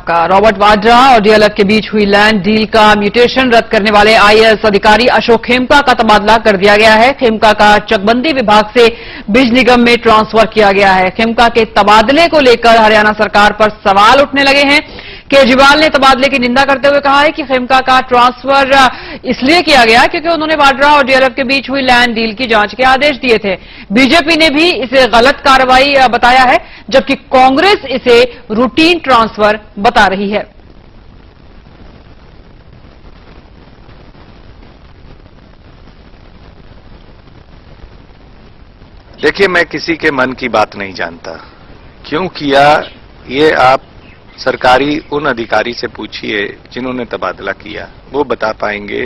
आपका। रॉबर्ट वाड्रा और डीएलएफ के बीच हुई लैंड डील का म्यूटेशन रद्द करने वाले आईएएस अधिकारी अशोक खेमका का तबादला कर दिया गया है। खेमका का चकबंदी विभाग से बीज निगम में ट्रांसफर किया गया है। खेमका के तबादले को लेकर हरियाणा सरकार पर सवाल उठने लगे हैं। केजरीवाल ने तबादले की निंदा करते हुए कहा है कि खेमका का ट्रांसफर इसलिए किया गया क्योंकि उन्होंने वाड्रा और डीएलएफ के बीच हुई लैंड डील की जांच के आदेश दिए थे। बीजेपी ने भी इसे गलत कार्रवाई बताया है, जबकि कांग्रेस इसे रूटीन ट्रांसफर बता रही है। देखिए, मैं किसी के मन की बात नहीं जानता। क्यों किया, ये आप सरकारी उन अधिकारी से पूछिए जिन्होंने तबादला किया, वो बता पाएंगे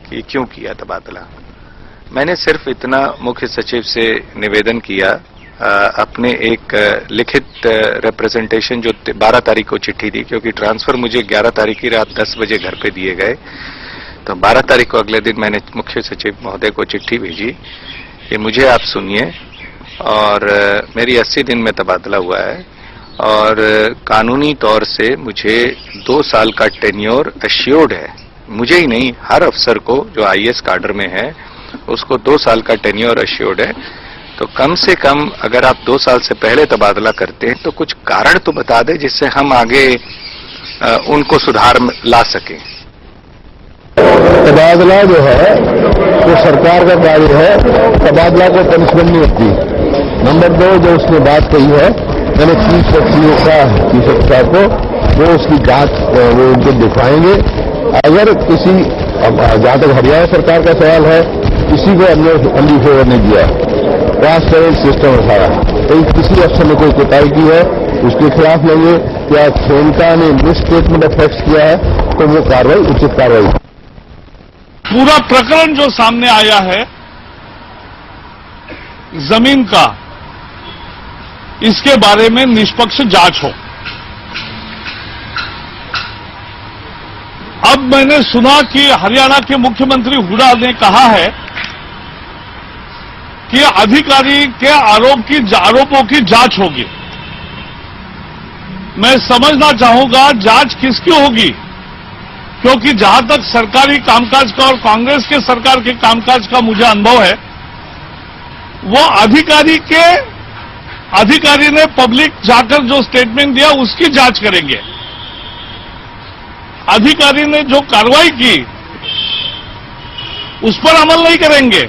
कि क्यों किया तबादला। मैंने सिर्फ इतना मुख्य सचिव से निवेदन किया, अपने एक लिखित रिप्रेजेंटेशन जो 12 तारीख को चिट्ठी दी, क्योंकि ट्रांसफर मुझे 11 तारीख की रात 10 बजे घर पे दिए गए, तो 12 तारीख को अगले दिन मैंने मुख्य सचिव महोदय को चिट्ठी भेजी कि मुझे आप सुनिए और मेरी 80 दिन में तबादला हुआ है और कानूनी तौर से मुझे 2 साल का टेन्योर एश्योर्ड है। मुझे ही नहीं, हर अफसर को जो आईएएस काडर में है उसको 2 साल का टेन्योर एश्योर्ड है। तो कम से कम अगर आप 2 साल से पहले तबादला करते हैं तो कुछ कारण तो बता दें जिससे हम आगे उनको सुधार ला सकें। तबादला जो है वो सरकार का कार्य है, तबादला को पनिशमेंट नहीं होती। नंबर 2, जो उसने बात कही है, मैंने चीफ सेक्रेटरी को वो उसकी जांच वो उनको दिखाएंगे। अगर किसी, जहां तक हरियाणा सरकार का सवाल है, किसी को अंडी फेवर नहीं दिया, ट्रांसपेरेंट सिस्टम उठाया, तो किसी अफसर ने कोई कोताही की है उसके खिलाफ लेंगे। क्या खेमका ने मिसस्टेटमेंट ऑफ फैक्ट्स किया है तो वो कार्रवाई उचित कार्रवाई। पूरा प्रकरण जो सामने आया है जमीन का, इसके बारे में निष्पक्ष जांच हो। अब मैंने सुना कि हरियाणा के मुख्यमंत्री हुड्डा ने कहा है कि अधिकारी के आरोपों की जांच होगी। मैं समझना चाहूंगा जांच किसकी होगी, क्योंकि जहां तक सरकारी कामकाज का और कांग्रेस के सरकार के कामकाज का मुझे अनुभव है, वो अधिकारी ने पब्लिक जाकर जो स्टेटमेंट दिया उसकी जांच करेंगे। अधिकारी ने जो कार्रवाई की उस पर अमल नहीं करेंगे।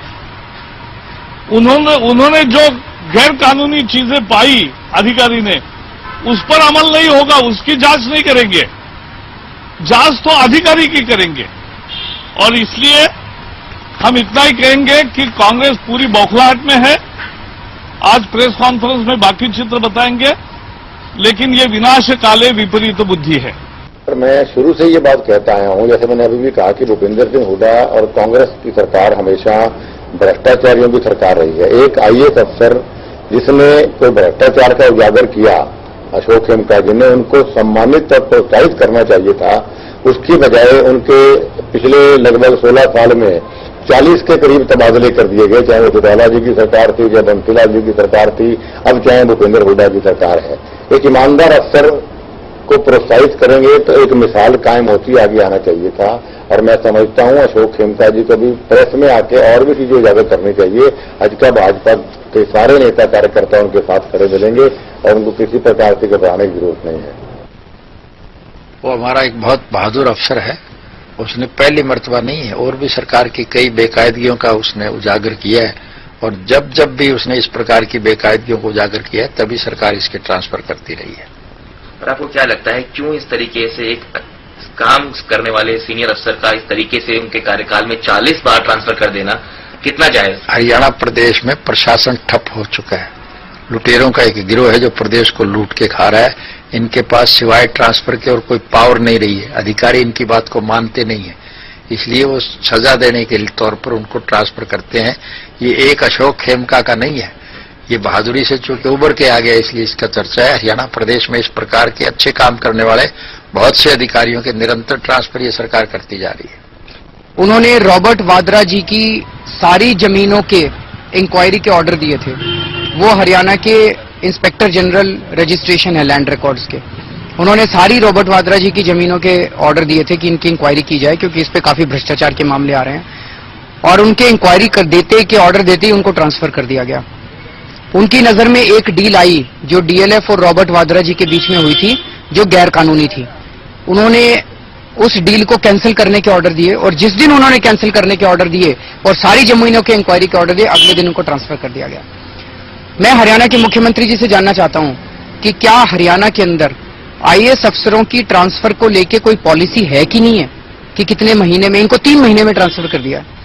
उन्होंने जो गैर कानूनी चीजें पाई अधिकारी ने, उस पर अमल नहीं होगा, उसकी जांच नहीं करेंगे। जांच तो अधिकारी की करेंगे। और इसलिए हम इतना ही कहेंगे कि कांग्रेस पूरी बौखलाहट में है। आज प्रेस कॉन्फ्रेंस में बाकी चित्र बताएंगे, लेकिन ये विनाश काले विपरीत बुद्धि है। मैं शुरू से ये बात कहता आया हूं, जैसे मैंने अभी भी कहा कि भूपेंद्र सिंह हुड्डा और कांग्रेस की सरकार हमेशा भ्रष्टाचारियों की सरकार रही है। एक आईएएस अफसर जिसने कोई भ्रष्टाचार का उजागर किया, अशोक खेमका जी ने, उनको सम्मानित और प्रोत्साहित करना चाहिए था। उसकी बजाय उनके पिछले लगभग 16 साल में 40 के करीब तबादले कर दिए गए, चाहे वो चौटाला जी की सरकार थी, चाहे बंसीलाल जी की सरकार थी, अब चाहे भूपेंद्र हुड्डा की सरकार है। एक ईमानदार अफसर को प्रोत्साहित करेंगे तो एक मिसाल कायम होती आगे आना चाहिए था। और मैं समझता हूं अशोक खेमका जी को भी प्रेस में आके और भी चीजें उजागर करनी चाहिए। आज का भाजपा के सारे नेता कार्यकर्ता उनके साथ खड़े मिलेंगे और उनको किसी प्रकार से घबराने की जरूरत नहीं है। वो हमारा एक बहुत बहादुर अफसर है, उसने पहली मर्तबा नहीं है, और भी सरकार की कई बेकायदगियों का उसने उजागर किया है। और जब भी उसने इस प्रकार की बेकायदगियों को उजागर किया है, तभी सरकार इसके ट्रांसफर करती रही है। और आपको क्या लगता है, क्यों इस तरीके से एक काम करने वाले सीनियर अफसर का इस तरीके से उनके कार्यकाल में 40 बार ट्रांसफर कर देना कितना जायज? हरियाणा प्रदेश में प्रशासन ठप हो चुका है। लुटेरों का एक गिरोह है जो प्रदेश को लूट के खा रहा है। इनके पास सिवाय ट्रांसफर के और कोई पावर नहीं रही है। अधिकारी इनकी बात को मानते नहीं है, इसलिए वो सजा देने के तौर पर उनको ट्रांसफर करते हैं। ये एक अशोक खेमका का नहीं है, ये बहादुरी से चूंकि उभर के आ गया, इसलिए इसका चर्चा है। हरियाणा प्रदेश में इस प्रकार के अच्छे काम करने वाले बहुत से अधिकारियों के निरंतर ट्रांसफर ये सरकार करती जा रही है। उन्होंने रॉबर्ट वाड्रा जी की सारी जमीनों के इंक्वायरी के ऑर्डर दिए थे। वो हरियाणा के इंस्पेक्टर जनरल रजिस्ट्रेशन है लैंड रिकॉर्ड्स के। उन्होंने सारी रॉबर्ट वाड्रा जी की जमीनों के ऑर्डर दिए थे कि इनकी इंक्वायरी की जाए, क्योंकि इस पे काफी भ्रष्टाचार के मामले आ रहे हैं, और उनके इंक्वायरी कर देते के ऑर्डर देते ही उनको ट्रांसफर कर दिया गया। उनकी नजर में एक डील आई जो डीएलएफ और रॉबर्ट वाड्रा जी के बीच में हुई थी, जो गैर कानूनी थी। उन्होंने उस डील को कैंसिल करने के ऑर्डर दिए, और जिस दिन उन्होंने कैंसिल करने के ऑर्डर दिए और सारी जमीनों के इंक्वायरी के ऑर्डर दिए, अगले दिन उनको ट्रांसफर कर दिया गया। मैं हरियाणा के मुख्यमंत्री जी से जानना चाहता हूं कि क्या हरियाणा के अंदर आईएएस अफसरों की ट्रांसफर को लेके कोई पॉलिसी है कि नहीं है, कि कितने महीने में, इनको 3 महीने में ट्रांसफर कर दिया है।